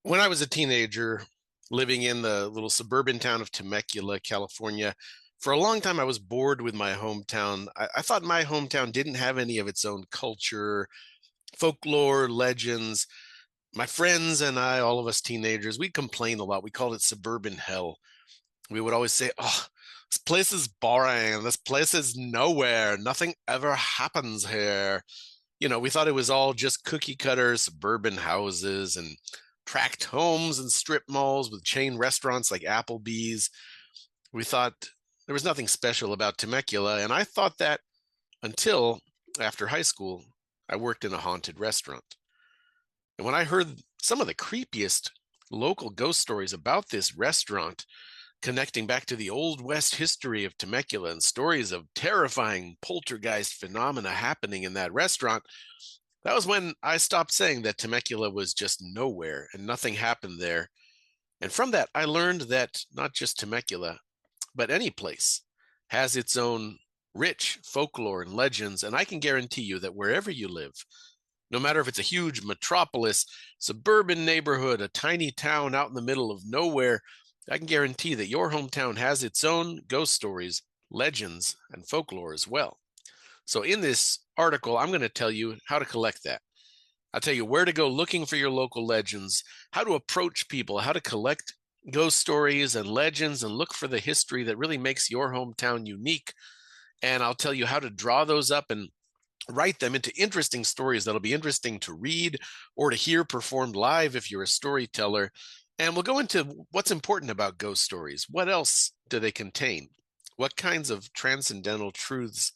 When I was a teenager living in the little suburban town of Temecula, California, for a long time I was bored with my hometown. I thought my hometown didn't have any of its own culture, folklore, legends. My friends and I, all of us teenagers, we complained a lot. We called it suburban hell. We would always say, "Oh, this place is boring. This place is nowhere. Nothing ever happens here." We thought it was all just cookie cutter suburban houses and tract homes and strip malls with chain restaurants like Applebee's. We thought there was nothing special about Temecula, and I thought that until after high school, I worked in a haunted restaurant. And when I heard some of the creepiest local ghost stories about this restaurant, connecting back to the Old West history of Temecula and stories of terrifying poltergeist phenomena happening in that restaurant, that was when I stopped saying that Temecula was just nowhere and nothing happened there. And from that, I learned that not just Temecula, but any place has its own rich folklore and legends. And I can guarantee you that wherever you live, no matter if it's a huge metropolis, suburban neighborhood, a tiny town out in the middle of nowhere, I can guarantee that your hometown has its own ghost stories, legends, and folklore as well. So in this article, I'm going to tell you how to collect that. I'll tell you where to go looking for your local legends, how to approach people, how to collect ghost stories and legends and look for the history that really makes your hometown unique. And I'll tell you how to draw those up and write them into interesting stories that'll be interesting to read or to hear performed live if you're a storyteller. And we'll go into what's important about ghost stories. What else do they contain? What kinds of transcendental truths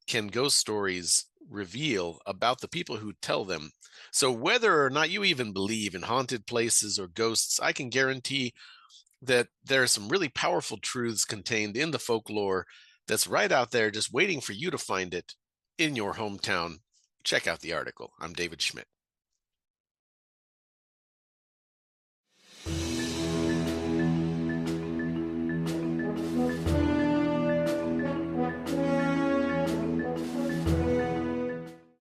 can ghost stories reveal about the people who tell them? So, whether or not you even believe in haunted places or ghosts, I can guarantee that there are some really powerful truths contained in the folklore that's right out there just waiting for you to find it in your hometown. Check out the article. I'm David Schmidt.